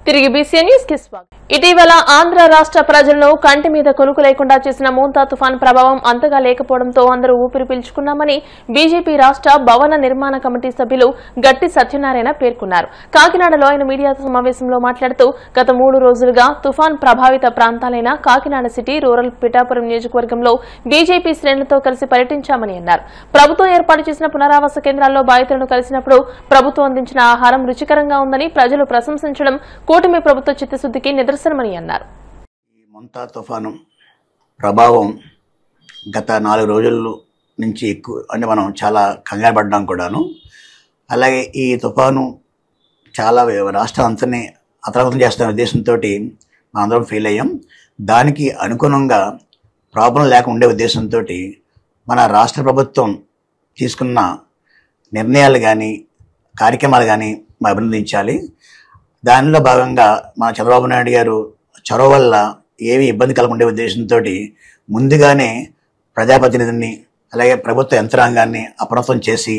తిరిగి BC news కి స్వాగతం. ఇటీవల ఆంధ్ర రాష్ట్ర ప్రజలను కంటి మీద కొనుకు లేకుండా చేసిన మోంతా తుఫాన్ ప్రభావం అంతగా లేకపోవడంతో అందరూ ఊపిరి పీల్చుకున్నామని బీజేపీ రాష్ట్ర భవన నిర్మాణ కమిటీ సభ్యులు గట్టి సత్యనారాయణ పేర్కొన్నారు. కాకినాడలో ఆయన మీడియా సమావేశంలో మాట్లాడుతూ గత 3 రోజులుగా తుఫాన్ ప్రభావిత ప్రాంతాలైన కాకినాడ సిటీ, రూరల్ పిఠాపురం నియోజకవర్గంలో బీజేపీ శ్రేణులతో కలిసి పర్యటించామని అన్నారు. ప్రభుత్వం ఏర్పాటు చేసిన పునరావాస కేంద్రాల్లో బాధితులను కలిసినప్పుడు ప్రభుత్వం అందించిన ఆహారం రుచికరంగా ఉందని ప్రజలు ప్రశంసించడం కూటమి ప్రభుత్వ చిత్తశుద్ధికి నిదర్శనమని అన్నారు. ఈ మోంతా తుఫాను ప్రభావం గత 4 రోజుల నుంచి ఎక్కువ అంటే మనం చాలా కంగారు పడ్డాం కూడాను. అలాగే ఈ తుఫాను చాలా రాష్ట్రం అంతని అతలాకుతలం చేస్తున్న ఉద్దేశంతో మనం అందరం ఫీల్ అయ్యాం. దానికి అనుగుణంగా ప్రాబ్లం లేక ఉండే ఉద్దేశంతో మన రాష్ట్ర ప్రభుత్వం తీసుకున్న నిర్ణయాలు కానీ కార్యక్రమాలు కానీ మనం అభినందించాలి. దానిలో భాగంగా మన చంద్రబాబు నాయుడు గారు చొరవ వల్ల ఏమీ ఇబ్బంది కలగకుండే ఉద్దేశంతో ముందుగానే ప్రజాప్రతినిధుల్ని అలాగే ప్రభుత్వ యంత్రాంగాన్ని అప్రమత్తం చేసి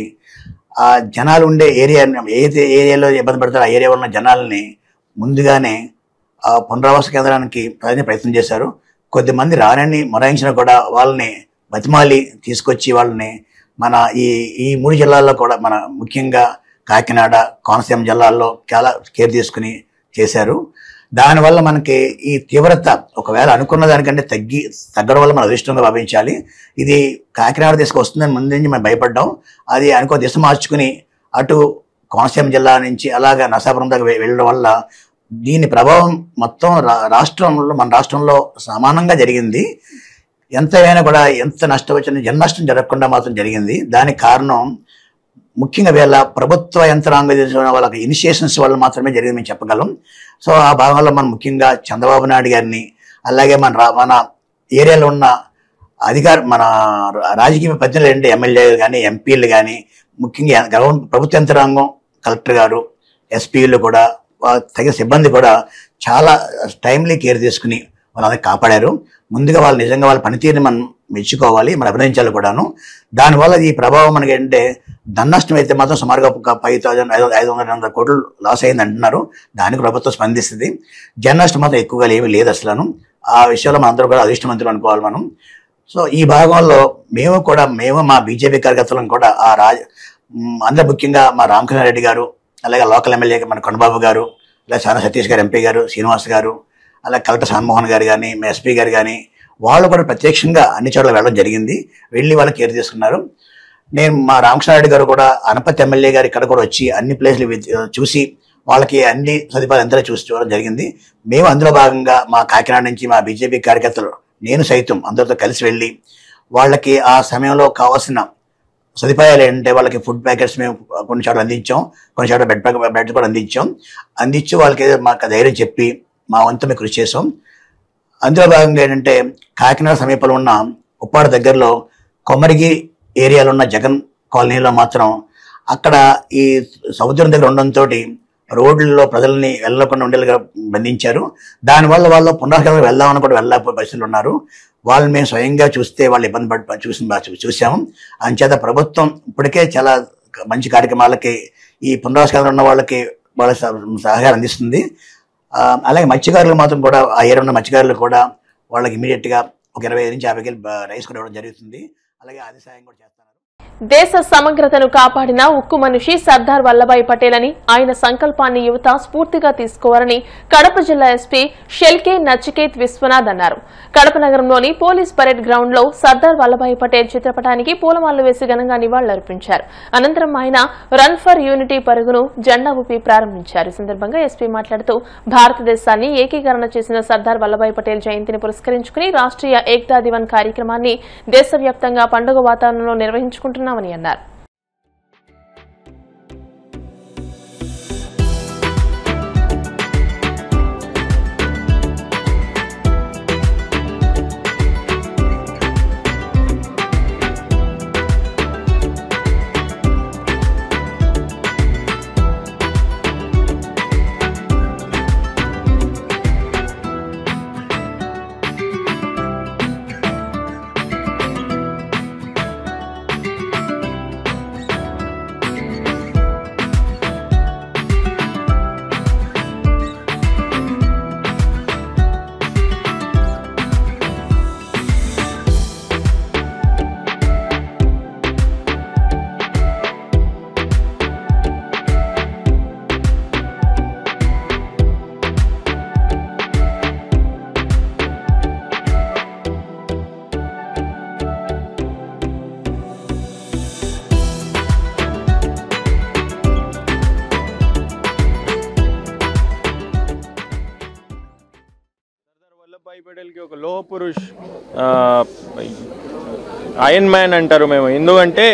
ఆ జనాలు ఉండే ఏరియా ఏదైతే ఏరియాలో ఇబ్బంది పడతారో ఆ ఏరియాలో ఉన్న జనాల్ని ముందుగానే ఆ పునరావాస కేంద్రానికి ప్రయత్నం చేశారు. కొద్దిమంది రానని మొరాయించినా కూడా వాళ్ళని బతిమాలి తీసుకొచ్చి వాళ్ళని మన ఈ 3 జిల్లాల్లో కూడా మన ముఖ్యంగా కాకినాడ, కోనసీమ జిల్లాల్లో చాలా కేర్ తీసుకుని చేశారు. దానివల్ల మనకి ఈ తీవ్రత ఒకవేళ అనుకున్న దానికంటే తగ్గడం వల్ల మనం అదృష్టంగా భావించాలి. ఇది కాకినాడ దిశకు వస్తుందని ముందు నుంచి మనం భయపడ్డాం. అది అనుకో దిశ మార్చుకుని అటు కోనసీమ జిల్లా నుంచి అలాగా నరసాపురం దాకా వెళ్ళడం వల్ల దీని ప్రభావం మొత్తం మన రాష్ట్రంలో సమానంగా జరిగింది. ఎంతైనా కూడా ఎంత నష్టం వచ్చినా జననష్టం జరగకుండా మాత్రం జరిగింది. దానికి కారణం ముఖ్యంగా వీళ్ళ ప్రభుత్వ యంత్రాంగం వాళ్ళకి ఇనిషియేషన్స్ వల్ల మాత్రమే జరిగింది మేము చెప్పగలం. సో ఆ భాగంలో మనం ముఖ్యంగా చంద్రబాబు నాయుడు గారిని అలాగే మన ఏరియాలో ఉన్న మన రాజకీయ ప్రతినిధులు అంటే ఎమ్మెల్యేలు కానీ ఎంపీలు కానీ ముఖ్యంగా ప్రభుత్వ యంత్రాంగం కలెక్టర్ గారు, ఎస్పీలు కూడా తగిన సిబ్బంది కూడా చాలా టైమ్లీ కేర్ తీసుకుని వాళ్ళందరినీ కాపాడారు. ముందుగా వాళ్ళు నిజంగా వాళ్ళ పనితీరుని మనం మెచ్చుకోవాలి, మనం అభినందించాలి కూడాను. దానివల్ల ఈ ప్రభావం మనకి అంటే ధననష్టం అయితే మాత్రం సుమారుగా 5,500 కోట్లు లాస్ అయింది అంటున్నారు. దానికి ప్రభుత్వం స్పందిస్తుంది. జననష్టం మాత్రం ఎక్కువగా ఏమీ లేదు అసలు. ఆ విషయంలో మనందరూ కూడా అదృష్టవంతులు అనుకోవాలి మనం. సో ఈ భాగంలో మేము మా బీజేపీ కార్యకర్తలను కూడా అందరూ ముఖ్యంగా మా రామకృష్ణారెడ్డి గారు, అలాగే లోకల్ ఎమ్మెల్యే మన కొండబాబు గారు, అలాగే చాలా సతీష్ గారు, ఎంపీ గారు, శ్రీనివాస్ గారు, అలాగే కలెక్టర్ సాన్మోహన్ గారు కానీ, మా ఎస్పీ గారు కానీ వాళ్ళు కూడా ప్రత్యక్షంగా అన్ని చోట్ల వెళ్ళడం జరిగింది. వెళ్ళి వాళ్ళు కేర్ తీసుకున్నారు. నేను మా రామకృష్ణారెడ్డి గారు కూడా అనపతి ఎమ్మెల్యే గారు ఇక్కడ కూడా వచ్చి అన్ని ప్లేస్లు చూసి వాళ్ళకి అన్ని సదుపాయాలు ఎంతలో చూసి చూడడం జరిగింది. మేము అందులో భాగంగా మా కాకినాడ నుంచి మా బీజేపీ కార్యకర్తలు నేను సైతం అందరితో కలిసి వెళ్ళి వాళ్ళకి ఆ సమయంలో కావాల్సిన సదుపాయాలు ఏంటంటే వాళ్ళకి ఫుడ్ ప్యాకెట్స్ మేము కొన్ని చోట్ల అందించాం, కొన్ని చోట్ల బెడ్ కూడా అందించి వాళ్ళకి మాకు ధైర్యం చెప్పి మా వంతు మేము కృషి చేసాం. అందులో భాగంగా ఏంటంటే కాకినాడ సమీపంలో ఉన్న ఉప్పాడ దగ్గరలో కొమ్మరిగి ఏరియాలో ఉన్న జగన్ కాలనీలో మాత్రం అక్కడ ఈ సముద్రం దగ్గర ఉండడంతో రోడ్లలో ప్రజల్ని వెళ్ళకుండా ఉండేలాగా బంధించారు. దానివల్ల వాళ్ళు పునరావాసం వెళ్దామని కూడా వెళ్ళలేకపోయే పరిస్థితులు ఉన్నారు. వాళ్ళని మేము స్వయంగా చూస్తే వాళ్ళు ఇబ్బంది చూసాము. అంచేత ప్రభుత్వం ఇప్పటికే చాలా మంచి కార్యక్రమాలకి ఈ పునరావాస కేంద్రంలో ఉన్న వాళ్ళకి వాళ్ళ సహకారం అందిస్తుంది. అలాగే మత్స్యకారులు మాత్రం కూడా ఆ ఏరియా ఉన్న మత్స్యకారులు కూడా వాళ్ళకి ఇమీడియట్గా ఒక 25 నుంచి 50 కిలో రైస్ కూడా ఇవ్వడం జరుగుతుంది. అలాగే ఆది సాయం కూడా చేస్తున్నారు. దేశ సమగ్రతను కాపాడిన ఉక్కు మనిషి సర్దార్ వల్లభాయ్ పటేల్ అని, ఆయన సంకల్పాన్ని యువత స్ఫూర్తిగా తీసుకోవాలని కడప జిల్లా ఎస్పీ షెల్కే నచికేత్ విశ్వనాథ్ అన్నారు. కడప నగరంలోని పోలీస్ పరేడ్ గ్రౌండ్ లో సర్దార్ వల్లభాయ్ పటేల్ చిత్రపటానికి పూలమాలలు వేసి ఘనంగా నివాళులర్పించారు. అనంతరం ఆయన రన్ ఫర్ యూనిటీ పరుగును జెండా ఊపి ప్రారంభించారు. ఈ సందర్భంగా ఎస్పీ మాట్లాడుతూ భారతదేశాన్ని ఏకీకరణ చేసిన సర్దార్ వల్లభాయ్ పటేల్ జయంతిని పురస్కరించుకుని రాష్ట్రీయ ఏక్తా దివన్ కార్యక్రమాన్ని దేశవ్యాప్తంగా పండుగ వాతావరణంలో నిర్వహించుకుంటున్నారు అన్నారు. వల్లభాయ్ పటేల్కి ఒక లోహ పురుష్ ఐరన్ మ్యాన్ అంటారు మేము. ఎందుకంటే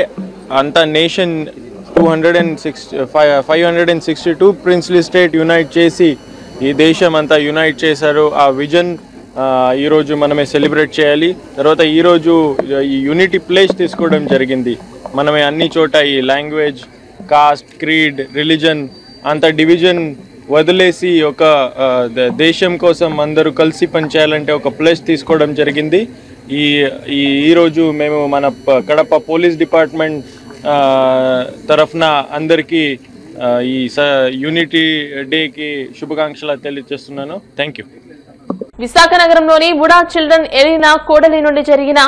అంత నేషన్ 562 ప్రిన్స్లీ స్టేట్ యునైట్ చేసి ఈ దేశం అంతా యునైట్ చేశారు. ఆ విజన్ ఈరోజు మనమే సెలబ్రేట్ చేయాలి. తర్వాత ఈరోజు ఈ యూనిటీ ప్లేస్ తీసుకోవడం జరిగింది. మనమే అన్ని చోట ఈ లాంగ్వేజ్, కాస్ట్, క్రీడ్, రిలీజన్ అంత డివిజన్ వదిలేసి ఒక దేశం కోసం అందరూ కలిసి పనిచేయాలంటే ఒక ప్లేస్ తీసుకోవడం జరిగింది. ఈరోజు మేము మన కడప పోలీస్ డిపార్ట్మెంట్ తరఫున అందరికీ ఈ యూనిటీ డేకి శుభాకాంక్షలు తెలియజేస్తున్నాను. Thank you. విశాఖ నగరంలోని వుడా చిల్డ్రన్ ఎరీనా కూడలి నుండి జరిగిన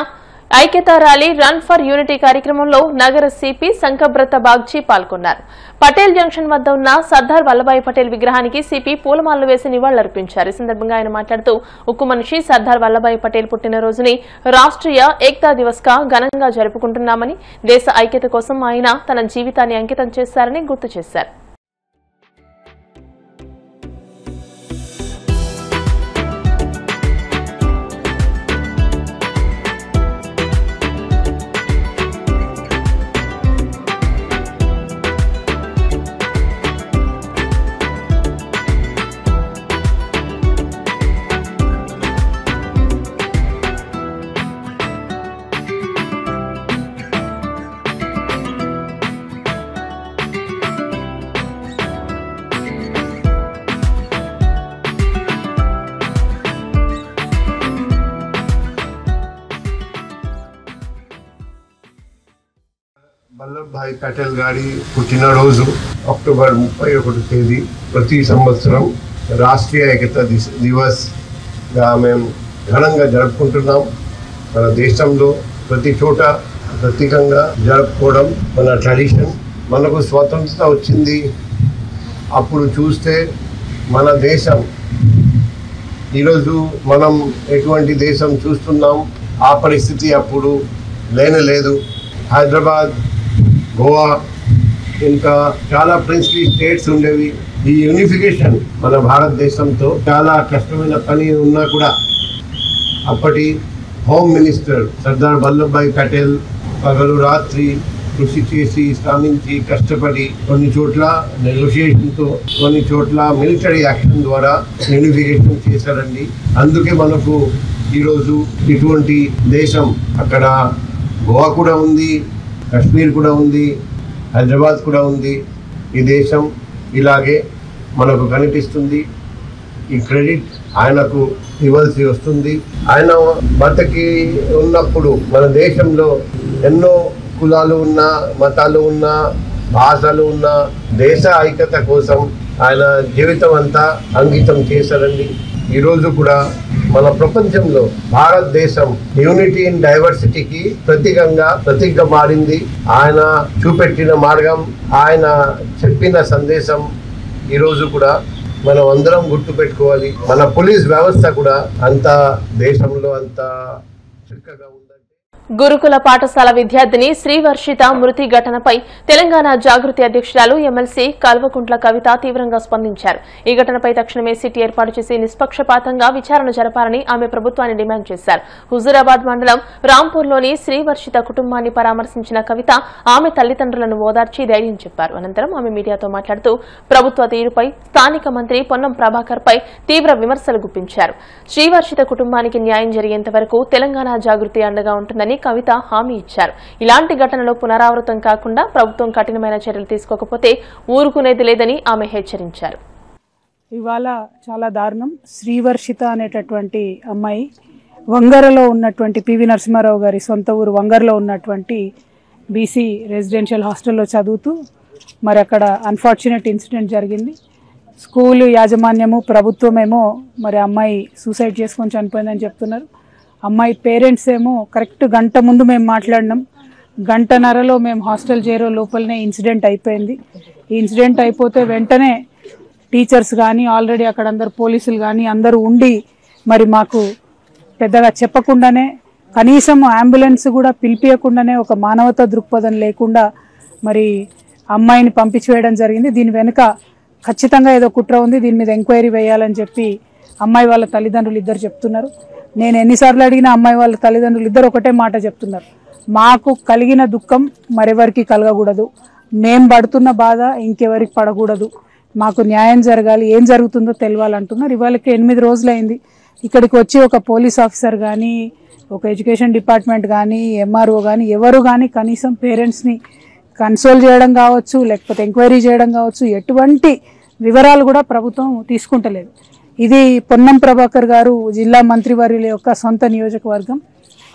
ఐక్యతా ర్యాలీ రన్ ఫర్ యూనిటీ కార్యక్రమంలో నగర సిపి సంకబ్రత బాగ్చి పాల్గొన్నారు. పటేల్ జంక్షన్ వద్ద ఉన్న సర్దార్ వల్లభాయ్ పటేల్ విగ్రహానికి సిపి పూలమాలలు వేసి నివాళులర్పించారు. ఈ సందర్భంగా ఆయన మాట్లాడుతూ ఉక్కు మనిషి సర్దార్ వల్లభాయ్ పటేల్ పుట్టినరోజుని రాష్ట్రీయ ఏక్తా దివస్ గా ఘనంగా జరుపుకుంటున్నామని, దేశ ఐక్యత కోసం ఆయన తన జీవితాన్ని అంకితం చేశారని గుర్తు చేశారు. వల్లభాయ్ పటేల్ గారి పుట్టినరోజు అక్టోబర్ 31 తేదీ ప్రతి సంవత్సరం రాష్ట్రీయ ఏకతా దివస్గా మేము ఘనంగా జరుపుకుంటున్నాం. మన దేశంలో ప్రతి చోట ప్రత్యేకంగా జరుపుకోవడం మన ట్రెడిషన్. మనకు స్వాతంత్రత వచ్చింది అప్పుడు చూస్తే మన దేశం ఈరోజు మనం ఎటువంటి దేశం చూస్తున్నాం ఆ పరిస్థితి అప్పుడు లేనలేదు. హైదరాబాద్, గోవా ఇంకా చాలా ప్రిన్స్లీ స్టేట్స్ ఉండేవి. ఈ యూనిఫికేషన్ మన భారతదేశంతో చాలా కష్టమైన పని ఉన్నా కూడా అప్పటి హోమ్ మినిస్టర్ సర్దార్ వల్లభాయ్ పటేల్ పగలు రాత్రి కృషి చేసి శ్రమించి కష్టపడి కొన్ని చోట్ల నెగోషియేషన్తో, కొన్ని చోట్ల మిలిటరీ యాక్షన్ ద్వారా యూనిఫికేషన్ చేశారండి. అందుకే మనకు ఈరోజు ఇటువంటి దేశం అక్కడ గోవా కూడా ఉంది, కాశ్మీర్ కూడా ఉంది, హైదరాబాద్ కూడా ఉంది. ఈ దేశం ఇలాగే మనకు కనిపిస్తుంది. ఈ క్రెడిట్ ఆయనకు ఇవ్వాల్సి వస్తుంది. ఆయన బతికి ఉన్నప్పుడు మన దేశంలో ఎన్నో కులాలు ఉన్నా, మతాలు ఉన్నా, భాషలు ఉన్నా, దేశ ఐక్యత కోసం ఆయన జీవితం అంతా అంకితం చేశారండి. ఈరోజు కూడా మన ప్రపంచంలో భారతదేశం యూనిటీ ఇన్ డైవర్సిటీకి ప్రతీకగా మారింది. ఆయన చూపెట్టిన మార్గం, ఆయన చెప్పిన సందేశం ఈరోజు కూడా మనం అందరం గుర్తుపెట్టుకోవాలి. మన పోలీస్ వ్యవస్థ కూడా అంత దేశంలో అంత చక్కగా ఉందంటే. గురుకుల పాఠశాల విద్యార్థిని శ్రీవర్షిత మృతి ఘటనపై తెలంగాణ జాగృతి అధ్యక్షురాలు ఎమ్మెల్సీ కల్వకుంట్ల కవిత తీవ్రంగా స్పందించారు. ఈ ఘటనపై తక్షణమే సిట్ ఏర్పాటు చేసి నిష్పక్షపాతంగా విచారణ జరపాలని ఆమె ప్రభుత్వాన్ని డిమాండ్ చేశారు. హుజూరాబాద్ మండలం రాంపూర్లోని శ్రీవర్షిత కుటుంబాన్ని పరామర్శించిన కవిత ఆమె తల్లిదండ్రులను ఓదార్చి ధైర్యం చెప్పారు. అనంతరం ఆమె మీడియాతో మాట్లాడుతూ ప్రభుత్వ తీరుపై స్థానిక మంత్రి పొన్నం ప్రభాకర్ పై తీవ్ర విమర్శలు గుప్పించారు. శ్రీవర్షిత కుటుంబానికి న్యాయం జరిగేంత వరకు తెలంగాణ జాగృతి అండగా ఉంటుందని కవిత హామీ ఇచ్చారు. ఇలాంటి ఘటనలు పునరావృతం కాకుండా ప్రభుత్వం కఠినమైన చర్యలు తీసుకోకపోతే ఊరుకునేది లేదని ఆమె హెచ్చరించారు. ఇవాళ చాలా దారుణం. శ్రీవర్షిత అనేటటువంటి అమ్మాయి వంగరలో ఉన్నటువంటి పివి నరసింహారావు గారి సొంత ఊరు వంగరలో ఉన్నటువంటి బీసీ రెసిడెన్షియల్ హాస్టల్లో చదువుతూ మరి అక్కడ అన్ఫార్చునేట్ ఇన్సిడెంట్ జరిగింది. స్కూలు యాజమాన్యము ప్రభుత్వమేమో మరి అమ్మాయి సూసైడ్ చేసుకొని చనిపోయిందని చెప్తున్నారు. అమ్మాయి పేరెంట్స్ ఏమో కరెక్ట్ గంట ముందు మేము మాట్లాడినాం, గంటన్నరలో మేము హాస్టల్ చేరే లోపలనే ఇన్సిడెంట్ అయిపోయింది. ఈ ఇన్సిడెంట్ అయిపోతే వెంటనే టీచర్స్ కానీ ఆల్రెడీ అక్కడ అందరు పోలీసులు కానీ అందరూ ఉండి మరి మాకు పెద్దగా చెప్పకుండానే, కనీసం అంబులెన్స్ కూడా పిలిపియకుండానే, ఒక మానవతా దృక్పథం లేకుండా మరి అమ్మాయిని పంపించివేయడం జరిగింది. దీని వెనుక ఖచ్చితంగా ఏదో కుట్ర ఉంది, దీని మీద ఎంక్వైరీ వేయాలని చెప్పి అమ్మాయి వాళ్ళ తల్లిదండ్రులు ఇద్దరు చెప్తున్నారు. నేను ఎన్నిసార్లు అడిగినా అమ్మాయి వాళ్ళ తల్లిదండ్రులు ఇద్దరు ఒకటే మాట చెప్తున్నారు, మాకు కలిగిన దుఃఖం మరెవరికి కలగకూడదు, మేం పడుతున్న బాధ ఇంకెవరికి పడకూడదు, మాకు న్యాయం జరగాలి, ఏం జరుగుతుందో తెలియాలంటున్నారు. ఇవాళకి 8 రోజులైంది. ఇక్కడికి వచ్చి ఒక పోలీస్ ఆఫీసర్ కానీ, ఒక ఎడ్యుకేషన్ డిపార్ట్మెంట్ కానీ, ఎంఆర్ఓ కానీ ఎవరు కానీ కనీసం పేరెంట్స్ని కన్సోల్ చేయడం కావచ్చు, లేకపోతే ఎంక్వైరీ చేయడం కావచ్చు, ఎటువంటి వివరాలు కూడా ప్రభుత్వం తీసుకుంటలేదు. ఇది పొన్నం ప్రభాకర్ గారు జిల్లా మంత్రివర్యుల యొక్క సొంత నియోజకవర్గం.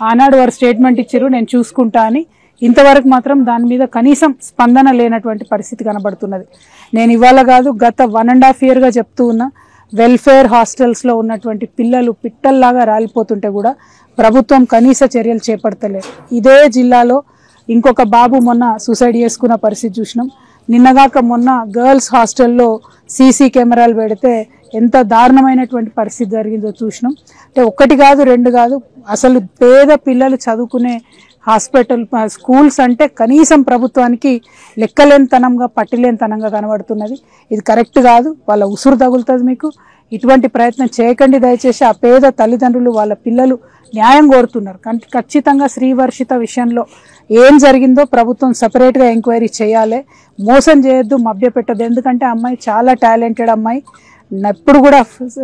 ఆనాడు వారు స్టేట్మెంట్ ఇచ్చారు, నేను చూసుకుంటా అని. ఇంతవరకు మాత్రం దాని మీద కనీసం స్పందన లేనటువంటి పరిస్థితి కనబడుతున్నది. నేను ఇవాళ కాదు, గత 1.5 yearగా చెప్తూ ఉన్నా, వెల్ఫేర్ హాస్టల్స్లో ఉన్నటువంటి పిల్లలు పిట్టల్లాగా రాలిపోతుంటే కూడా ప్రభుత్వం కనీస చర్యలు చేపడతలేదు. ఇదే జిల్లాలో ఇంకొక బాబు మొన్న సూసైడ్ చేసుకున్న పరిస్థితి చూసినాం. నిన్నగాక మొన్న గర్ల్స్ హాస్టల్లో సీసీ కెమెరాలు పెడితే ఎంత దారుణమైనటువంటి పరిస్థితి జరిగిందో చూసినాం. అంటే 1 కాదు 2 కాదు, అసలు పేద పిల్లలు చదువుకునే హాస్పిటల్ స్కూల్స్ అంటే కనీసం ప్రభుత్వానికి లెక్కలేనితనంగా పట్టిలేనితనంగా కనబడుతున్నది. ఇది కరెక్ట్ కాదు, వాళ్ళ ఉసురు తగులుతుంది మీకు. ఇటువంటి ప్రయత్నం చేయకండి దయచేసి. ఆ పేద తల్లిదండ్రులు వాళ్ళ పిల్లలు న్యాయం కోరుతున్నారు. కానీ ఖచ్చితంగా శ్రీవర్షిత విషయంలో ఏం జరిగిందో ప్రభుత్వం సపరేట్గా ఎంక్వైరీ చేయాలి. మోసం చేయొద్దు, మభ్యపెట్టద్దు. ఎందుకంటే అమ్మాయి చాలా టాలెంటెడ్ అమ్మాయి, ఎప్పుడు కూడా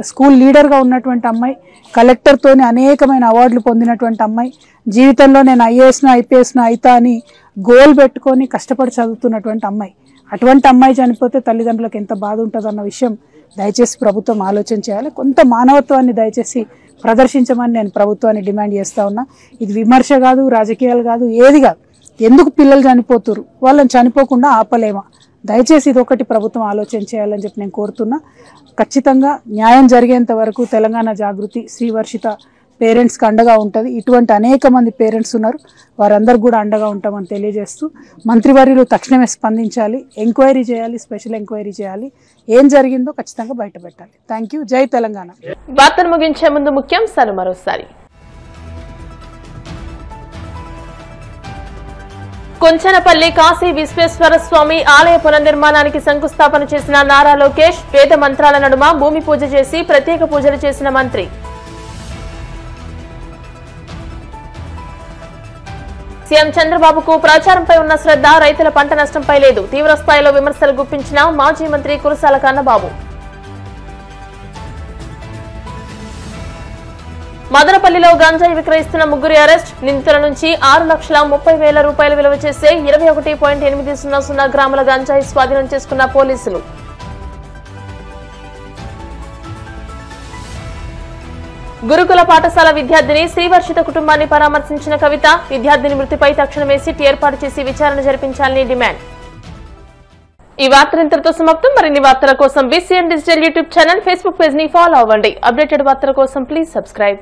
స్కూల్ లీడర్గా ఉన్నటువంటి అమ్మాయి, కలెక్టర్తోని అనేకమైన అవార్డులు పొందినటువంటి అమ్మాయి, జీవితంలో నేను ఐఏఎస్ను ఐపీఎస్ను అయితా అని గోల్ పెట్టుకొని కష్టపడి చదువుతున్నటువంటి అమ్మాయి. అటువంటి అమ్మాయి చనిపోతే తల్లిదండ్రులకు ఎంత బాధ ఉంటుందన్న విషయం దయచేసి ప్రభుత్వం ఆలోచన చేయాలి. కొంత మానవత్వాన్ని దయచేసి ప్రదర్శించమని నేను ప్రభుత్వాన్ని డిమాండ్ చేస్తూ ఉన్నా. ఇది విమర్శ కాదు, రాజకీయాలు కాదు, ఏది కాదు. ఎందుకు పిల్లలు చనిపోతున్నారు, వాళ్ళని చనిపోకుండా ఆపలేమా? దయచేసి ఇది ఒకటి ప్రభుత్వం ఆలోచన చేయాలని చెప్పి నేను కోరుతున్నా. ఖచ్చితంగా న్యాయం జరిగేంత వరకు తెలంగాణ జాగృతి శ్రీవర్షిత పేరెంట్స్కి అండగా ఉంటుంది. ఇటువంటి అనేక మంది పేరెంట్స్ ఉన్నారు, వారందరూ కూడా అండగా ఉంటామని తెలియజేస్తూ, మంత్రివర్యులు తక్షణమే స్పందించాలి, ఎంక్వైరీ చేయాలి, స్పెషల్ ఎంక్వైరీ చేయాలి, ఏం జరిగిందో ఖచ్చితంగా బయట పెట్టాలి. Thank you. జై తెలంగాణ. వార్తలు ముగించే ముందు ముఖ్యాంశాలు మరోసారి. కుంచనపల్లి కాశీ విశ్వేశ్వర స్వామి ఆలయ పునర్నిర్మాణానికి శంకుస్థాపన చేసిన నారా లోకేష్, వేద మంత్రాల నడుమ భూమి పూజ చేసి ప్రత్యేక పూజలు చేసిన మంత్రి. సీఎం చంద్రబాబుకు ప్రచారంపై ఉన్న శ్రద్ధ రైతుల పంట నష్టంపై లేదు, తీవ్రస్థాయిలో విమర్శలు గుప్పించిన మాజీ మంత్రి కురసాల కన్నబాబు. మదనపల్లిలో గంజాయి విక్రయిస్తున్న 3 అరెస్ట్, నిందితుల నుంచి 6,30,000 రూపాయలు విలువ చేసే 21.800 గ్రాముల గంజాయి స్వాధీనం చేసుకున్న పోలీసులు. గురుకుల పాఠశాల విద్యార్థిని శ్రీవర్షిత కుటుంబాన్ని పరామర్శించిన కవిత, విద్యార్థిని మృతిపై తక్షణమే సిట్ ఏర్పాటు చేసి విచారణ జరిపించాలని డిమాండ్. ఈ వార్తలు ఇంతటితో సమాప్తం. మరిన్ని వార్తల కోసం BCN digital YouTube channel, Facebook page ని ఫాలో అవ్వండి. అప్డేటెడ్ వార్తల కోసం ప్లీజ్ సబ్స్క్రైబ్.